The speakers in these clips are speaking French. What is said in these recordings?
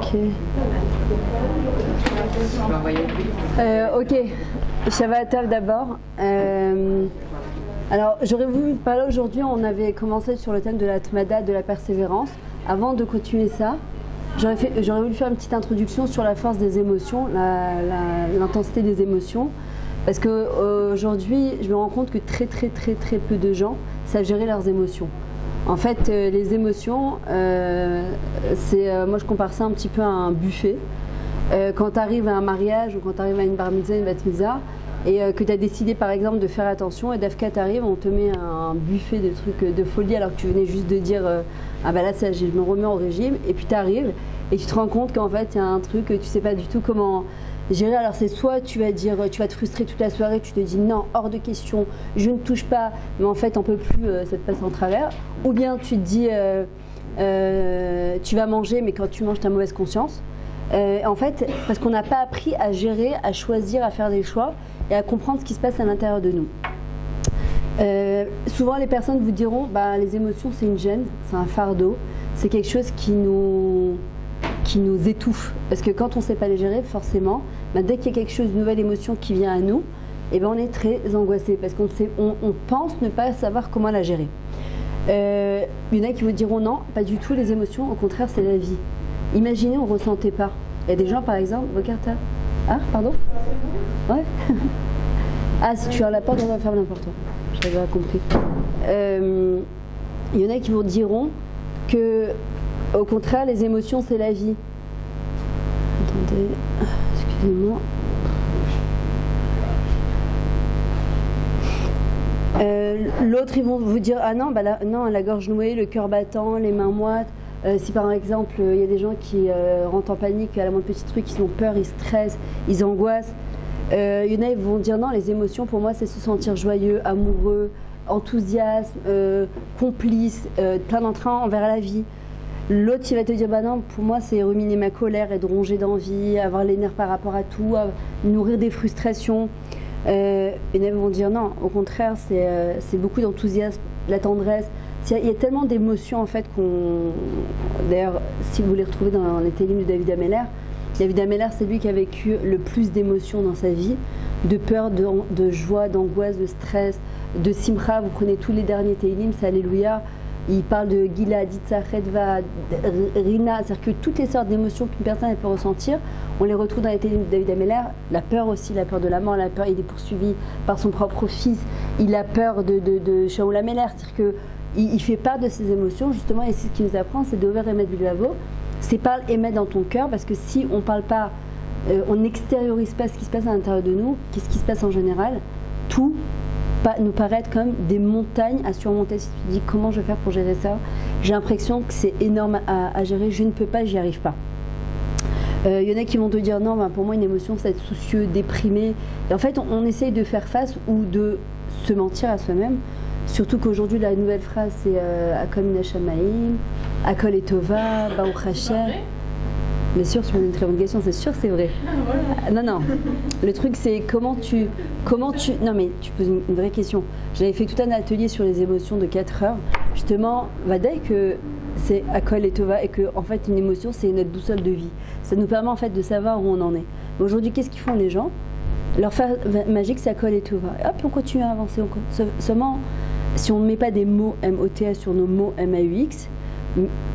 Ok. Ok. Shabbat Tov d'abord. Alors, j'aurais voulu parler aujourd'hui, on avait commencé sur le thème de la Tmada, de la persévérance. Avant de continuer ça, j'aurais voulu faire une petite introduction sur la force des émotions, l'intensité des émotions. Parce qu'aujourd'hui, je me rends compte que très peu de gens savent gérer leurs émotions. En fait, les émotions, moi je compare ça un petit peu à un buffet. Quand tu arrives à un mariage ou quand tu arrives à une bar mitzvah, une bat mitzvah, et que tu as décidé par exemple de faire attention, et d'Afka t'arrive, on te met un buffet de trucs de folie alors que tu venais juste de dire ah bah là je me remets au régime, et puis tu arrives et tu te rends compte qu'en fait il y a un truc que tu sais pas du tout comment gérer. Alors c'est soit tu vas te frustrer toute la soirée, tu te dis non, hors de question, je ne touche pas, mais en fait on peut plus, ça te passe en travers, ou bien tu te dis tu vas manger, mais quand tu manges tu as mauvaise conscience. En fait, parce qu'on n'a pas appris à gérer, à choisir, à faire des choix et à comprendre ce qui se passe à l'intérieur de nous. Souvent les personnes vous diront bah, les émotions c'est une gêne, c'est un fardeau, c'est quelque chose qui nous étouffe, parce que quand on ne sait pas les gérer, forcément, bah, dès qu'il y a quelque chose, une nouvelle émotion qui vient à nous, eh ben on est très angoissé, parce qu'on pense ne pas savoir comment la gérer. Il y en a qui vous diront non, pas du tout, les émotions, au contraire, c'est la vie. Imaginez, on ne ressentait pas. Il y a des gens, par exemple, regarde, ah, pardon. Ouais. Ah, si tu as la porte, on va faire n'importe quoi. J'avais pas compris. Il y en a qui vous diront que, au contraire, les émotions, c'est la vie. Attendez, excusez-moi. L'autre, ils vont vous dire ah non, bah non, la gorge nouée, le cœur battant, les mains moites. Si par exemple, il y a des gens qui rentrent en panique à la moindre petit truc, ils ont peur, ils stressent, ils angoissent. Il y en a, ils vont dire non, les émotions, pour moi, c'est se sentir joyeux, amoureux, enthousiaste, complice, plein d'entrain envers la vie. L'autre, il va te dire bah non, pour moi, c'est ruminer ma colère, être rongé d'envie, avoir les nerfs par rapport à tout, nourrir des frustrations. Il y en a, ils vont dire non, au contraire, c'est beaucoup d'enthousiasme, la tendresse. Il y a tellement d'émotions en fait D'ailleurs, si vous les retrouvez dans les télim de David Ameller, David Ameller, c'est lui qui a vécu le plus d'émotions dans sa vie, de peur, de joie, d'angoisse, de stress, de simcha. Vous prenez tous les derniers télim, c'est Alléluia. Il parle de Gila, Ditsa, Redva, Rina, c'est-à-dire que toutes les sortes d'émotions qu'une personne peut ressentir, on les retrouve dans les télim de David Ameller. La peur aussi, la peur de la mort, la peur, il est poursuivi par son propre fils, il a peur de Shaul Ameller, c'est-à-dire que il fait part de ses émotions, justement, et c'est ce qu'il nous apprend, c'est d'over et mettre du lavo. C'est parle et mettre dans ton cœur, parce que si on parle pas, on n'extériorise pas ce qui se passe à l'intérieur de nous, qu'est-ce qui se passe en général, tout nous paraît comme des montagnes à surmonter. Si tu te dis comment je vais faire pour gérer ça, j'ai l'impression que c'est énorme à gérer, je ne peux pas, j'y arrive pas. Il y en a qui vont te dire non, bah, pour moi une émotion c'est être soucieux, déprimé. Et en fait on essaye de faire face ou de se mentir à soi-même. Surtout qu'aujourd'hui, la nouvelle phrase, c'est Akol Mina Shamayim, Akol et Tova, Baruch Hashem. Bien sûr, tu me poses une très bonne question, c'est sûr que c'est vrai. Non. Le truc, c'est comment tu. Non, mais tu poses une vraie question. J'avais fait tout un atelier sur les émotions de 4 heures. Justement, Vadaï, que c'est Akol et Tova et que, en fait, une émotion, c'est notre boussole de vie. Ça nous permet, en fait, de savoir où on en est. Mais aujourd'hui, qu'est-ce qu'ils font les gens? Leur phrase magique, c'est Akol et Tova. Et hop, on continue à avancer. Seulement. Si on ne met pas des mots M-O-T-A sur nos mots M-A-U-X,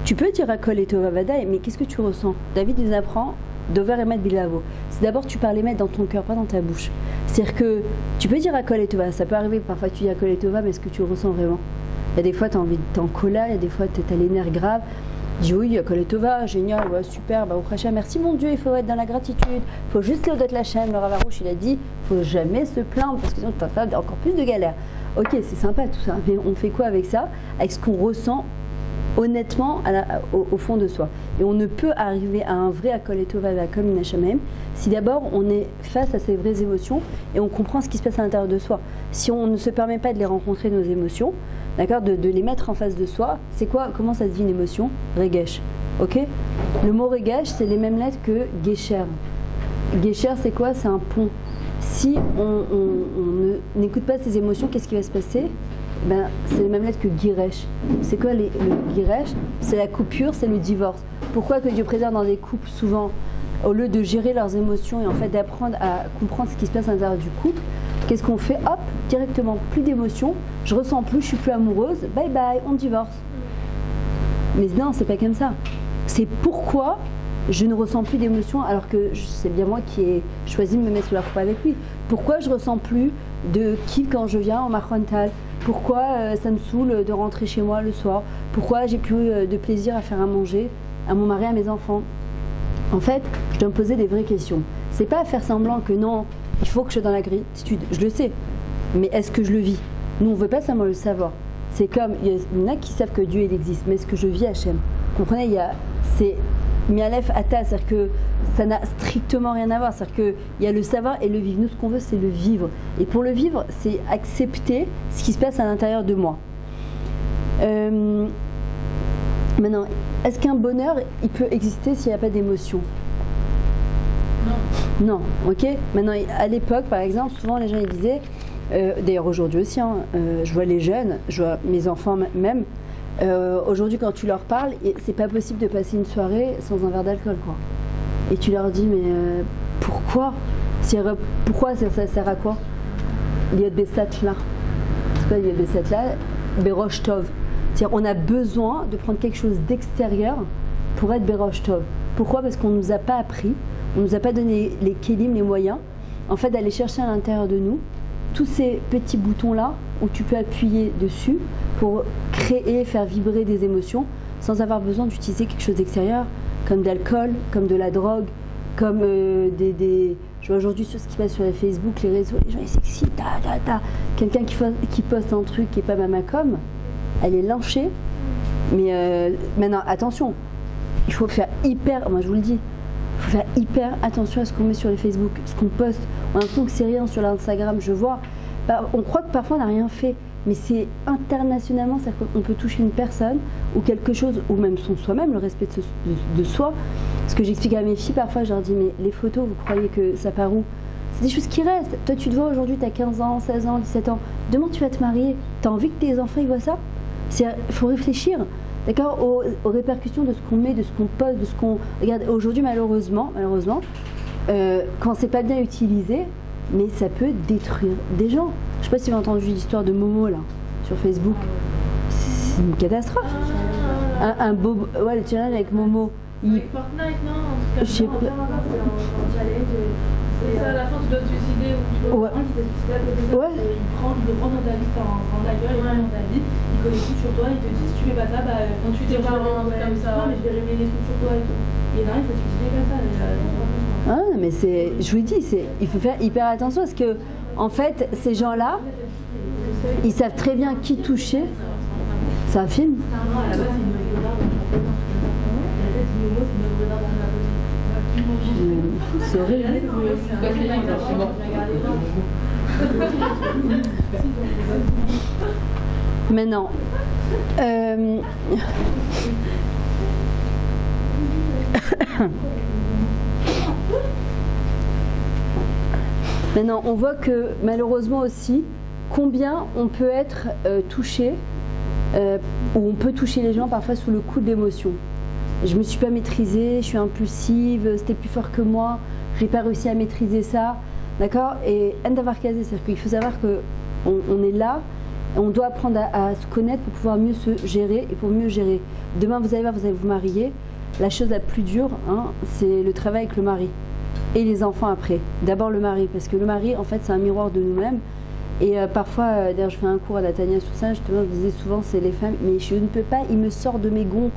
tu peux dire Akol et Tova Vadaï, mais qu'est-ce que tu ressens? David nous apprend d'over et mettre bilavo. C'est d'abord tu parles et mettre dans ton cœur, pas dans ta bouche. C'est-à-dire que tu peux dire Akol et Tova, ça peut arriver, parfois tu dis Akol et Tova, mais est-ce que tu ressens vraiment? Il y a des fois tu as envie de t'en colère, il y a des fois tu as les nerfs graves. Tu dis oui, Akol et Tova, génial, ouais, super, bah, merci mon Dieu, il faut être dans la gratitude, il faut juste le la chaîne. Le Rav Arush, il a dit, il ne faut jamais se plaindre parce que sinon tu as encore plus de galères. Ok, c'est sympa tout ça, mais on fait quoi avec ça? Avec ce qu'on ressent honnêtement au fond de soi. Et on ne peut arriver à un vrai Akol et Tova comme une HMM si d'abord on est face à ces vraies émotions et on comprend ce qui se passe à l'intérieur de soi. Si on ne se permet pas de les rencontrer, nos émotions, d'accord, de les mettre en face de soi, c'est quoi? Comment ça se dit une émotion? Regesh. Ok? Le mot Regesh, c'est les mêmes lettres que Gesher. Gesher, c'est quoi? C'est un pont. Si on n'écoute pas ces émotions, qu'est-ce qui va se passer? Ben, c'est les mêmes lettres que Giresh. C'est quoi le Giresh? C'est la coupure, c'est le divorce. pourquoi que Dieu préserve dans des couples souvent, au lieu de gérer leurs émotions et en fait d'apprendre à comprendre ce qui se passe à l'intérieur du couple, qu'est-ce qu'on fait? Hop, directement, plus d'émotions, je ressens plus, je suis plus amoureuse, bye bye, on divorce. Mais non, c'est pas comme ça. C'est pourquoi je ne ressens plus d'émotions alors que c'est bien moi qui ai choisi de me mettre sous la coupe avec lui. Pourquoi je ressens plus de kiff quand je viens en Mahrontal? Pourquoi ça me saoule de rentrer chez moi le soir? Pourquoi j'ai plus de plaisir à faire à manger à mon mari, à mes enfants? En fait, je dois me poser des vraies questions. C'est pas faire semblant que non, il faut que je sois dans la gratitude. Je le sais. Mais est-ce que je le vis? Nous, on veut pas seulement le savoir. C'est comme, il y en a qui savent que Dieu il existe, mais est-ce que je vis Hachem? Vous comprenez, c'est Mialef Ata, c'est-à-dire que ça n'a strictement rien à voir. C'est-à-dire qu'il y a le savoir et le vivre. Nous, ce qu'on veut, c'est le vivre. Et pour le vivre, c'est accepter ce qui se passe à l'intérieur de moi. Maintenant, est-ce qu'un bonheur, il peut exister s'il n'y a pas d'émotion? Non. Non, ok. Maintenant, à l'époque, par exemple, souvent les gens ils disaient, d'ailleurs aujourd'hui aussi, hein, je vois les jeunes, je vois mes enfants même, aujourd'hui quand tu leur parles, c'est pas possible de passer une soirée sans un verre d'alcool, quoi. Et tu leur dis, mais pourquoi? Pourquoi ça sert à quoi? Il y a des stats là. C'est quoi il y a des stats là? Berosh Tov. C'est-à-dire on a besoin de prendre quelque chose d'extérieur pour être Berosh Tov. Pourquoi? Parce qu'on ne nous a pas appris, on ne nous a pas donné les kélim, les moyens, en fait d'aller chercher à l'intérieur de nous tous ces petits boutons-là où tu peux appuyer dessus pour créer, faire vibrer des émotions sans avoir besoin d'utiliser quelque chose d'extérieur, comme d'alcool, comme de la drogue, comme je vois aujourd'hui sur ce qui passe sur les Facebook, les réseaux, les gens ils s'excitent, quelqu'un qui poste un truc qui n'est pas Mamacom, elle est lynchée. Mais maintenant, attention, il faut faire moi je vous le dis, il faut faire hyper attention à ce qu'on met sur les Facebook, ce qu'on poste. On a l'impression que c'est rien sur l'Instagram, je vois. On croit que parfois on n'a rien fait, mais c'est internationalement, c'est-à-dire qu'on peut toucher une personne ou quelque chose, ou même soi-même, le respect de soi. Ce que j'explique à mes filles parfois, je leur dis, mais les photos, vous croyez que ça part où? C'est des choses qui restent. Toi, tu te vois aujourd'hui, tu as 15 ans, 16 ans, 17 ans. Demain, tu vas te marier. Tu as envie que tes enfants ils voient ça? Il faut réfléchir, d'accord, aux répercussions de ce qu'on met, de ce qu'on poste, de ce qu'on... Regarde, aujourd'hui, malheureusement, quand c'est pas bien utilisé, mais ça peut détruire des gens. Je sais pas si vous avez entendu l'histoire de Momo, là, sur Facebook. C'est une catastrophe. Un beau... Ouais, le challenge avec Momo. Avec Fortnite, non? En tout cas, je sais pas. C'est ça, à la fin, tu dois te suicider ou tu dois prendre, il s'est suicidé à côté de ça. Ouais. Il prend dans ta vie, dans ta gueule, il prend dans ta vie, il connaît tout sur toi, il te dit si tu fais pas ça, bah quand tu t'es pas comme ça, non mais je vais révéler des trucs sur toi et tout. Et là, il s'est suicidé comme ça, mais je vous dis, il faut faire hyper attention parce que, en fait, ces gens-là, ils savent très bien qui toucher. C'est un film. Non, à la base, c'est une œuvre d'art dans le championnat. C'est une œuvre d'art dans la politique. C'est horrible. Maintenant, maintenant, on voit que malheureusement aussi, combien on peut être touché, ou on peut toucher les gens parfois sous le coup de l'émotion. Je me suis pas maîtrisée, je suis impulsive, c'était plus fort que moi, j'ai pas réussi à maîtriser ça, d'accord? Et Ndavar Kazé, c'est-à-dire qu'il faut savoir qu'on est là, on doit apprendre à se connaître pour pouvoir mieux se gérer et pour mieux gérer. Demain, vous allez voir, vous allez vous marier, la chose la plus dure, hein, c'est le travail avec le mari et les enfants après. D'abord le mari, parce que le mari, en fait, c'est un miroir de nous-mêmes. Et parfois, d'ailleurs, je fais un cours à Natania sur ça, justement, je disais souvent, c'est les femmes, mais je ne peux pas, il me sort de mes gonds.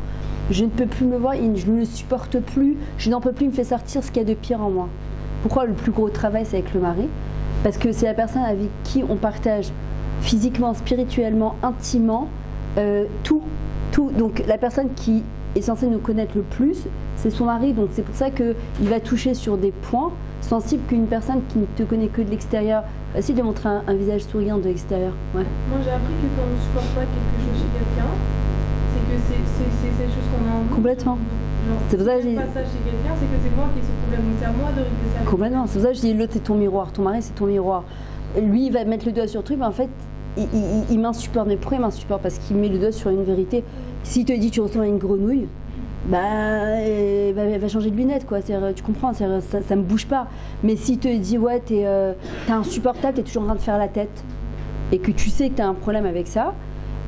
Je ne peux plus me voir, je ne le supporte plus, je n'en peux plus, il me fait sortir ce qu'il y a de pire en moi. Pourquoi le plus gros travail, c'est avec le mari? Parce que c'est la personne avec qui on partage physiquement, spirituellement, intimement, tout. Donc la personne qui est censée nous connaître le plus, c'est son mari. Donc c'est pour ça qu'il va toucher sur des points sensibles qu'une personne qui ne te connaît que de l'extérieur. Facile de montrer un visage souriant de l'extérieur. Ouais. Moi j'ai appris que quand on ne supporte pas quelque chose chez quelqu'un, c'est cette chose qu'on a en nous. Complètement. C'est pour ça que je dis. Pas ça chez quelqu'un, c'est que c'est moi qui ai ce problème. Donc c'est à moi de régler ça. Complètement. C'est pour ça que je dis l'autre c'est ton miroir, ton mari c'est ton miroir. Lui il va mettre le doigt sur le truc, mais en fait il m'insupporte. Mais pourquoi il m'insupporte? Parce qu'il met le doigt sur une vérité. S'il te dit tu ressembles à une grenouille, elle va changer de lunettes, quoi. Tu comprends, ça me bouge pas. Mais si te dit, ouais, t'es insupportable, t'es toujours en train de faire la tête, et que tu sais que t'as un problème avec ça,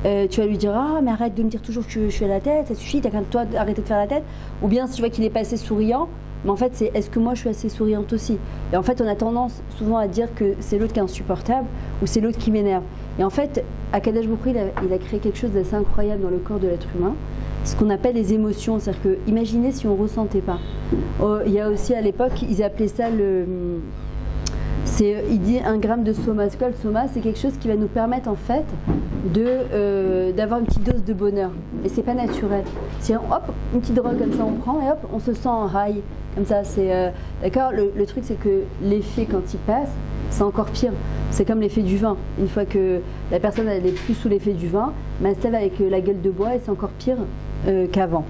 tu vas lui dire, ah, mais arrête de me dire toujours que je fais la tête, ça suffit, t'as qu'à toi arrêter de faire la tête. Ou bien si tu vois qu'il est pas assez souriant, mais en fait, c'est est-ce que moi je suis assez souriante aussi? Et en fait, on a tendance souvent à dire que c'est l'autre qui est insupportable ou c'est l'autre qui m'énerve. Et en fait, Akadosh Baruch Hu, il a créé quelque chose d'assez incroyable dans le corps de l'être humain, ce qu'on appelle les émotions. C'est-à-dire que, imaginez si on ne ressentait pas. Il y a aussi à l'époque, ils appelaient ça il dit 1 gramme de soma. C'est quoi le soma? C'est quelque chose qui va nous permettre en fait d'avoir une petite dose de bonheur. Et c'est pas naturel. C'est hop, une petite drogue comme ça on prend et hop, on se sent en rail. Comme ça, d'accord. Le truc c'est que l'effet quand il passe, c'est encore pire. C'est comme l'effet du vin. Une fois que la personne elle est plus sous l'effet du vin, mais elle se lève avec la gueule de bois et c'est encore pire qu'avant.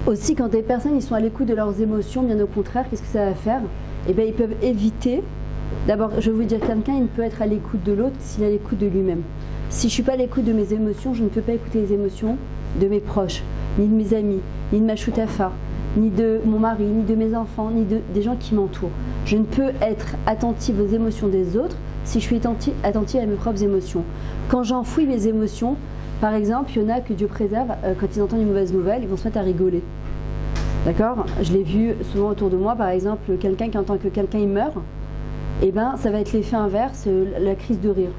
Aussi, quand des personnes ils sont à l'écoute de leurs émotions, bien au contraire, qu'est-ce que ça va faire? Eh bien, ils peuvent éviter. D'abord, je vais vous dire, quelqu'un il ne peut être à l'écoute de l'autre s'il est à l'écoute de lui-même. Si je ne suis pas à l'écoute de mes émotions, je ne peux pas écouter les émotions de mes proches, ni de mes amis, ni de ma choutafa, ni de mon mari, ni de mes enfants, ni des gens qui m'entourent. Je ne peux être attentive aux émotions des autres si je suis attentive à mes propres émotions. Quand j'enfouis mes émotions, par exemple, il y en a que Dieu préserve, quand ils entendent une mauvaise nouvelle, ils vont se mettre à rigoler. D'accord? Je l'ai vu souvent autour de moi, par exemple, quelqu'un qui entend que quelqu'un il meurt, et ben ça va être l'effet inverse, la crise de rire.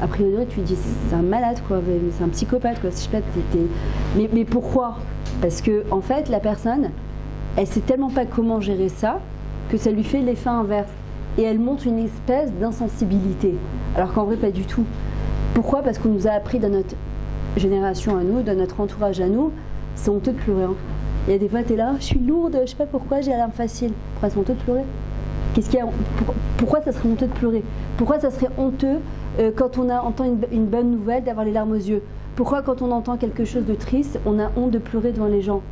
A priori, tu te dis, c'est un malade, quoi, c'est un psychopathe, quoi. Si je sais pas, mais pourquoi? Parce que, en fait, la personne, elle sait tellement pas comment gérer ça, que ça lui fait l'effet inverse. Et elle montre une espèce d'insensibilité. Alors qu'en vrai, pas du tout. Pourquoi? Parce qu'on nous a appris dans notre génération à nous, dans notre entourage à nous, c'est honteux de pleurer. Hein. Il y a des fois, tu es là, je suis lourde, je sais pas pourquoi, j'ai la larme facile. Pourquoi c'est honteux de pleurer? Pourquoi ça serait honteux de pleurer? Pourquoi ça serait honteux quand on entend une bonne nouvelle d'avoir les larmes aux yeux? Pourquoi quand on entend quelque chose de triste, on a honte de pleurer devant les gens?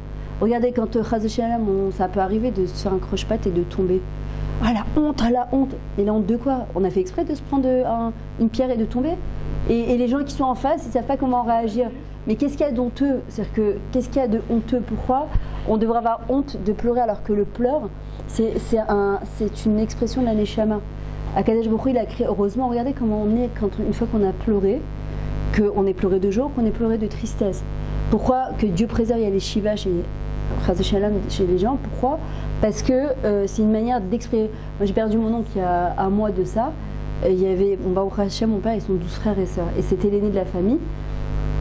Regardez, quand Chaz Shalom, ça peut arriver de se faire un croche-patte et de tomber. Ah la honte, ah la honte. Et la honte de quoi? On a fait exprès de se prendre une pierre et de tomber? Et les gens qui sont en face, ils ne savent pas comment réagir. Mais qu'est-ce qu'il y a d'honteux? C'est-à-dire que qu'est-ce qu'il y a de honteux? Pourquoi on devrait avoir honte de pleurer alors que le pleur, c'est une expression de la neshama. Akadosh Baruch Hu, il a créé, heureusement, regardez comment on est une fois qu'on a pleuré, qu'on ait pleuré de joie, qu'on ait pleuré de tristesse. Pourquoi que Dieu préserve, il y a les shivas chez les gens? Pourquoi? Parce que c'est une manière d'exprimer. Moi j'ai perdu mon oncle il y a un mois de ça. Il y avait Baruch Hashem, mon père et son 12 frères et sœurs. Et c'était l'aîné de la famille.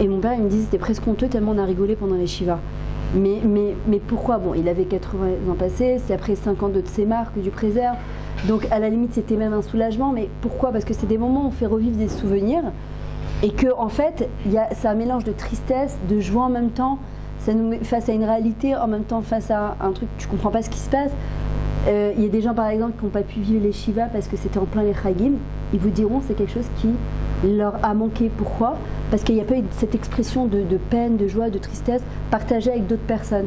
Et mon père il me dit c'était presque honteux tellement on a rigolé pendant les shivas. Mais pourquoi? Bon, il avait 80 ans passés, c'est après 5 ans de tsémar que Dieu préserve. Donc à la limite c'était même un soulagement. Mais pourquoi? Parce que c'est des moments où on fait revivre des souvenirs. Et que en fait, c'est un mélange de tristesse, de joie en même temps. Ça nous met face à une réalité, en même temps face à un truc, tu comprends pas ce qui se passe. Il y a des gens par exemple qui n'ont pas pu vivre les shivas parce que c'était en plein les chagim. Ils vous diront c'est quelque chose qui leur a manqué. Pourquoi? Parce qu'il n'y a pas eu cette expression de peine, de joie, de tristesse partagée avec d'autres personnes.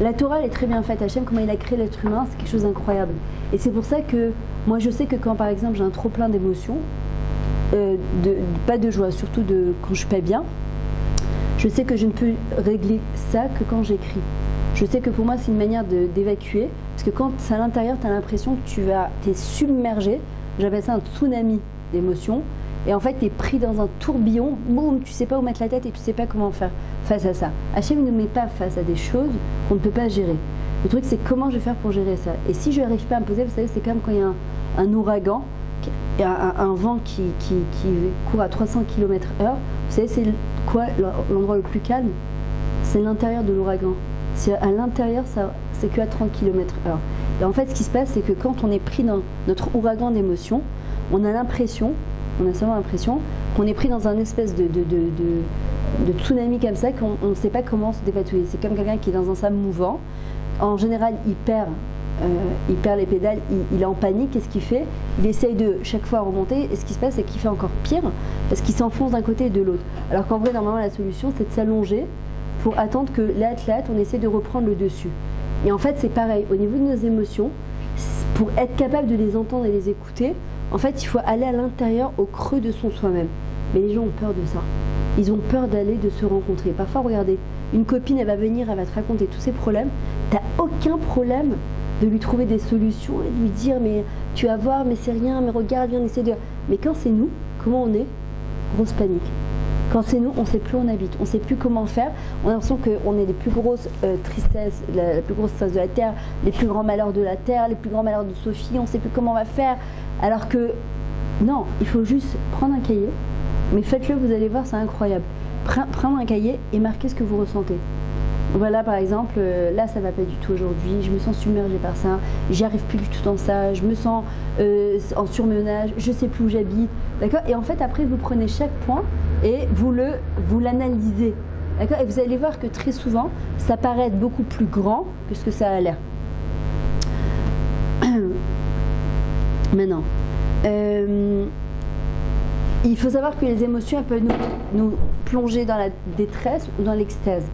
La Torah elle est très bien faite. Hachem, comment il a créé l'être humain, c'est quelque chose d'incroyable. Et c'est pour ça que moi je sais que quand par exemple j'ai un trop plein d'émotions, pas de joie, surtout quand je suis pas bien, je sais que je ne peux régler ça que quand j'écris. Je sais que pour moi c'est une manière d'évacuer, parce que quand c'est à l'intérieur, tu as l'impression que tu es submergé, j'appelle ça un tsunami d'émotions, et en fait tu es pris dans un tourbillon, boum, tu sais pas où mettre la tête et tu sais pas comment faire face à ça. Hachem ne nous met pas face à des choses qu'on ne peut pas gérer. Le truc c'est comment je vais faire pour gérer ça. Et si je n'arrive pas à me poser, vous savez, c'est comme quand il y a un ouragan, un vent qui court à 300 km/h, vous savez c'est quoi l'endroit le plus calme? C'est l'intérieur de l'ouragan. C'est à l'intérieur, c'est que à 30 km/h. Et en fait, ce qui se passe, c'est que quand on est pris dans notre ouragan d'émotions, on a seulement l'impression qu'on est pris dans un espèce de tsunami comme ça, qu'on ne sait pas comment se dépatouiller. C'est comme quelqu'un qui est dans un sable mouvant. En général, il perd les pédales, il est en panique. Qu'est-ce qu'il fait? Il essaye de chaque fois remonter. Et ce qui se passe, c'est qu'il fait encore pire parce qu'il s'enfonce d'un côté et de l'autre. Alors qu'en vrai, normalement, la solution, c'est de s'allonger pour attendre que l'athlète, on essaie de reprendre le dessus. Et en fait, c'est pareil. Au niveau de nos émotions, pour être capable de les entendre et les écouter, en fait, il faut aller à l'intérieur, au creux de son soi-même. Mais les gens ont peur de ça. Ils ont peur d'aller, de se rencontrer. Parfois, regardez, une copine, elle va venir, elle va te raconter tous ses problèmes. Tu n'as aucun problème de lui trouver des solutions et de lui dire mais tu vas voir, mais c'est rien, mais regarde, viens, essaie de... Mais quand c'est nous, comment on est? Grosse panique. Quand c'est nous, on ne sait plus où on habite, on ne sait plus comment faire. On a l'impression qu'on est les plus grosses tristesses, la plus grosse tristesse de la Terre, les plus grands malheurs de la Terre, les plus grands malheurs de Sophie, on ne sait plus comment on va faire. Alors que, non, il faut juste prendre un cahier, mais faites-le, vous allez voir, c'est incroyable. Prendre un cahier et marquer ce que vous ressentez. Voilà, par exemple, là, ça ne va pas du tout aujourd'hui, je me sens submergée par ça, j'y arrive plus du tout dans ça, je me sens en surmenage, je ne sais plus où j'habite, d'accord? Et en fait, après, vous prenez chaque point et vous l'analysez, d'accord? Et vous allez voir que très souvent, ça paraît être beaucoup plus grand que ce que ça a l'air. Maintenant, il faut savoir que les émotions, elles peuvent nous plonger dans la détresse ou dans l'extase.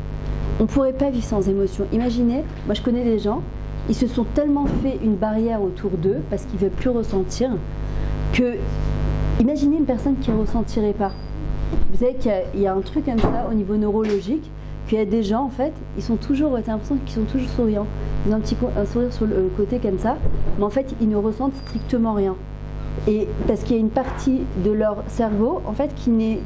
On ne pourrait pas vivre sans émotion. Imaginez, moi je connais des gens, ils se sont tellement fait une barrière autour d'eux parce qu'ils ne veulent plus ressentir que, imaginez une personne qui ne ressentirait pas. Vous savez qu'il y a un truc comme ça au niveau neurologique, qu'il y a des gens en fait, ils sont toujours, t'as l'impression qu'ils sont toujours souriants. Ils ont un sourire sur le côté comme ça, mais en fait ils ne ressentent strictement rien. Et parce qu'il y a une partie de leur cerveau en fait qui ne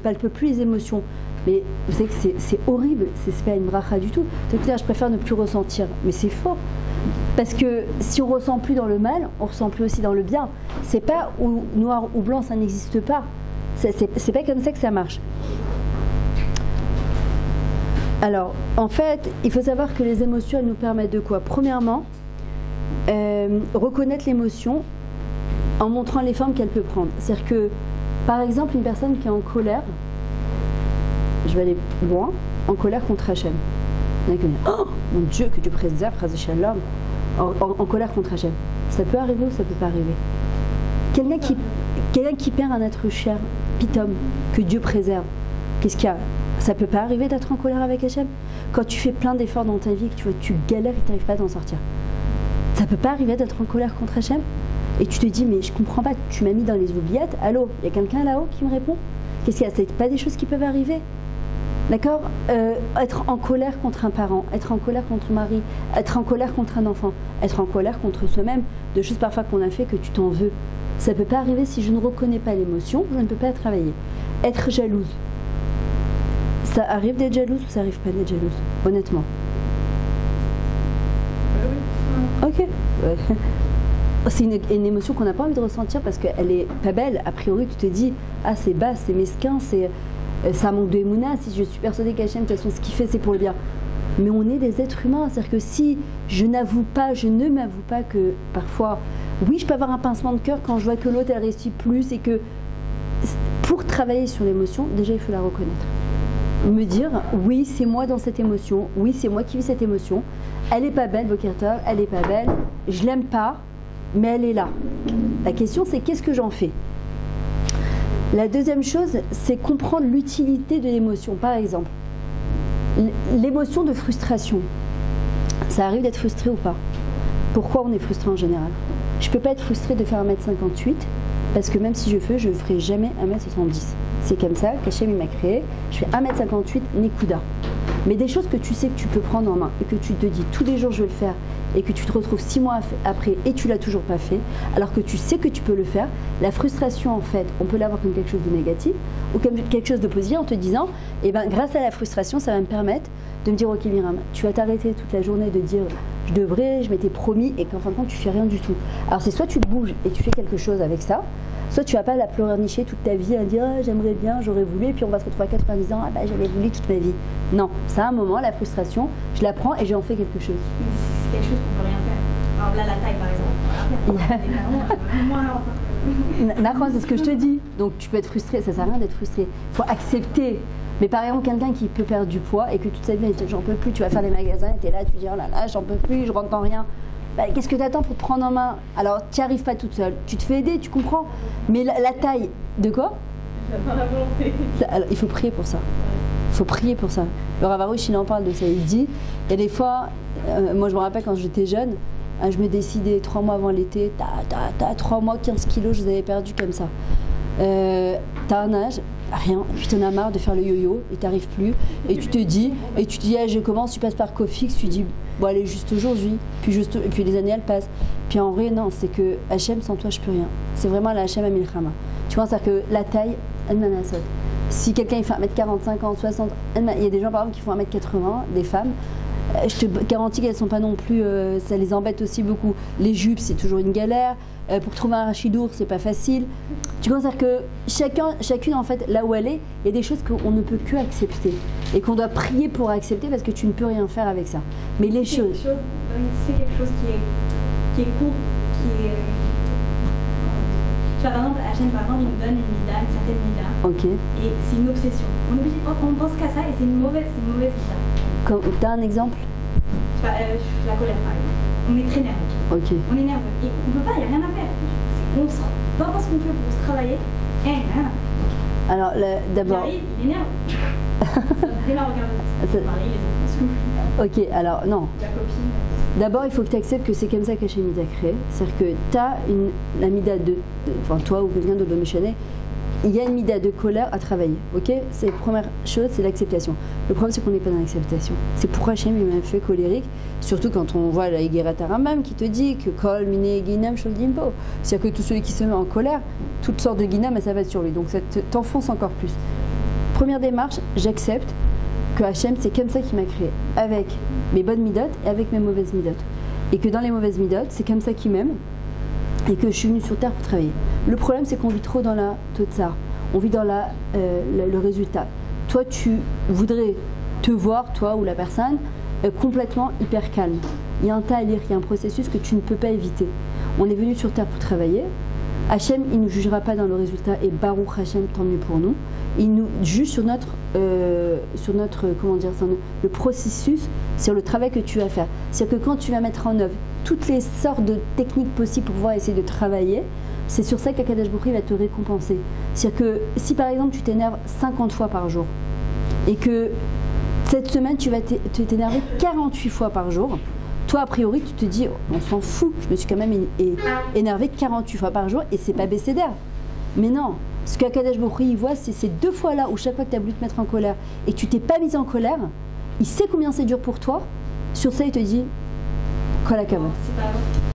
palpe plus les émotions. Mais vous savez que c'est horrible, c'est pas une bracha du tout. C'est-à-dire, je préfère ne plus ressentir. Mais c'est faux. Parce que si on ne ressent plus dans le mal, on ne ressent plus aussi dans le bien. C'est pas ou noir ou blanc, ça n'existe pas. C'est pas comme ça que ça marche. Alors, en fait, il faut savoir que les émotions, elles nous permettent de quoi? Premièrement, reconnaître l'émotion en montrant les formes qu'elle peut prendre. C'est-à-dire que, par exemple, une personne qui est en colère, je vais aller loin, en colère contre Hachem. Oh mon Dieu, que Dieu préserve, Shalom, en colère contre Hachem. Ça peut arriver ou ça peut pas arriver? Quelqu'un qui perd un être cher, pitom, que Dieu préserve, qu'est-ce qu'il y a? Ça peut pas arriver d'être en colère avec Hachem? Quand tu fais plein d'efforts dans ta vie, que tu galères et tu n'arrives pas à t'en sortir, ça peut pas arriver d'être en colère contre Hachem? Et tu te dis, mais je comprends pas, tu m'as mis dans les oubliettes, allô, il y a quelqu'un là-haut qui me répond? Qu'est-ce qu'il y a? C'est pas des choses qui peuvent arriver? D'accord? Être en colère contre un parent, être en colère contre un mari, être en colère contre un enfant, être en colère contre soi-même, de choses parfois qu'on a fait que tu t'en veux. Ça ne peut pas arriver si je ne reconnais pas l'émotion, je ne peux pas travailler. Être jalouse. Ça arrive d'être jalouse ou ça arrive pas d'être jalouse? Honnêtement. Ok. Ouais. C'est une émotion qu'on n'a pas envie de ressentir parce qu'elle est pas belle. A priori, tu te dis, ah c'est bas, c'est mesquin, ça manque de émouna, si je suis persuadée qu'Hachem, de toute façon, ce qu'il fait, c'est pour le bien. Mais on est des êtres humains, c'est-à-dire que si je ne m'avoue pas que parfois, oui, je peux avoir un pincement de cœur quand je vois que l'autre, elle réussit plus et que pour travailler sur l'émotion, déjà, il faut la reconnaître. Me dire, oui, c'est moi dans cette émotion, oui, c'est moi qui vis cette émotion, elle n'est pas belle, Bokertov, elle n'est pas belle, je l'aime pas, mais elle est là. La question, c'est qu'est-ce que j'en fais? La deuxième chose, c'est comprendre l'utilité de l'émotion. Par exemple, l'émotion de frustration. Ça arrive d'être frustré ou pas? Pourquoi on est frustré en général? Je ne peux pas être frustrée de faire 1m58 parce que même si je ne ferai jamais 1m70. C'est comme ça qu'Hachem m'a créé. Je fais 1m58 Nekuda. Mais des choses que tu sais que tu peux prendre en main et que tu te dis tous les jours je vais le faire et que tu te retrouves 6 mois après et tu l'as toujours pas fait, alors que tu sais que tu peux le faire, la frustration en fait, on peut l'avoir comme quelque chose de négatif ou comme quelque chose de positif en te disant, eh ben, grâce à la frustration, ça va me permettre de me dire, ok Myriam, tu vas t'arrêter toute la journée de dire, je devrais, je m'étais promis et qu'en fin de compte, tu fais rien du tout. Alors c'est soit tu te bouges et tu fais quelque chose avec ça, soit tu vas pas la pleurnicher toute ta vie à dire, ah, j'aimerais bien, j'aurais voulu, et puis on va se retrouver à 90 ans, ah bah j'avais voulu toute ma vie. Non, c'est un moment, la frustration, je la prends et j'en fais quelque chose. C'est quelque chose qu'on peut rien faire. Alors là, la taille par exemple. D'accord, c'est ce que je te dis. Donc tu peux être frustré, ça sert à rien d'être frustré. Il faut accepter. Mais par exemple, quelqu'un qui peut perdre du poids et que toute sa vie, j'en peux plus, tu vas faire les magasins et tu es là, tu dis, oh là là, j'en peux plus, je rentre dans rien. Bah, qu'est-ce que tu attends pour te prendre en main? Alors, tu n'y arrives pas toute seule. Tu te fais aider, tu comprends. Mais la taille, de quoi? J'attends la volonté. Alors, il faut prier pour ça. Il faut prier pour ça. Le Rav Arush, il en parle de ça. Il dit, il y a des fois, moi je me rappelle quand j'étais jeune, je me décidais 3 mois avant l'été, 3 mois, 15 kilos, je les avais perdus comme ça. T'as un âge, rien, puis t'en as marre de faire le yo-yo et t'arrives plus. Et tu te dis, ah, je commence, tu passes par Cofix, tu dis, bon allez, juste aujourd'hui, et puis les années elles passent. Puis en vrai, non, c'est que Hachem, sans toi, je peux rien. C'est vraiment la Hachem Amilchama. Tu vois, c'est-à-dire que la taille, elle m'en a. Si quelqu'un il fait 1m40, 50, 60, il y a des gens par exemple qui font 1m80, des femmes, je te garantis qu'elles ne sont pas non plus, ça les embête aussi beaucoup. Les jupes, c'est toujours une galère. Pour trouver un rachidour, c'est pas facile. Tu vois, c'est-à-dire que chacune, en fait, là où elle est, il y a des choses qu'on ne peut que accepter et qu'on doit prier pour accepter parce que tu ne peux rien faire avec ça. Mais les choses. C'est quelque chose qui est court, qui est. Tu vois, par exemple, Hachem, par exemple, il nous donne une mida, une certaine mida. Ok. Et c'est une obsession. On pense qu'à ça et c'est une mauvaise mida. T'as un exemple? La colère, par exemple. On est très nerveux. Ok. On est nerveux. Et on peut pas, il n'y a rien à faire. On se peu importe ce qu'on fait pour se travailler, rien à faire. Alors, d'abord. J'arrive, il est nerveux. Ça me fait la regarder. Pareil, les enfants. Ok, alors, non. La copine. D'abord, il faut que tu acceptes que c'est comme ça qu'Hachem t'a créé. C'est-à-dire que tu as la mida enfin toi ou quelqu'un d'autre de Méchané, il y a une mida de colère à travailler. Ok, c'est la première chose, c'est l'acceptation. Le problème, c'est qu'on n'est pas dans l'acceptation. C'est pourquoi Hachem il m'a fait colérique, surtout quand on voit la Higuerat Rambam qui te dit que Kol Mine Ginam Sholdimpo. C'est-à-dire que tous ceux qui se mettent en colère, toutes sortes de Ginam, ça va sur lui. Donc ça t'enfonce encore plus. Première démarche, j'accepte que Hachem, c'est comme ça qu'il m'a créé, avec mes bonnes midotes et avec mes mauvaises midotes. Et que dans les mauvaises midotes, c'est comme ça qu'il m'aime et que je suis venue sur Terre pour travailler. Le problème, c'est qu'on vit trop dans la totsar, on vit dans le résultat. Toi, tu voudrais te voir, toi ou la personne, complètement hyper calme. Il y a un tas à lire, il y a un processus que tu ne peux pas éviter. On est venu sur Terre pour travailler. Hachem, il ne nous jugera pas dans le résultat et Baruch Hachem, tant mieux pour nous. Il nous juge sur notre comment dire, le processus, sur le travail que tu vas faire. C'est-à-dire que quand tu vas mettre en œuvre toutes les sortes de techniques possibles pour pouvoir essayer de travailler, c'est sur ça qu'Akadosh Baruch Hu va te récompenser. C'est-à-dire que si par exemple tu t'énerves 50 fois par jour et que cette semaine tu vas t'énerver 48 fois par jour, toi a priori tu te dis on s'en fout, je me suis quand même énervé 48 fois par jour et c'est pas baissé d'air. Mais non, ce qu'Akadosh Baruch Hu il voit, c'est ces 2 fois là où chaque fois que tu as voulu te mettre en colère et que tu t'es pas mise en colère, il sait combien c'est dur pour toi. Sur ça il te dit Kol hakavod. C'est pas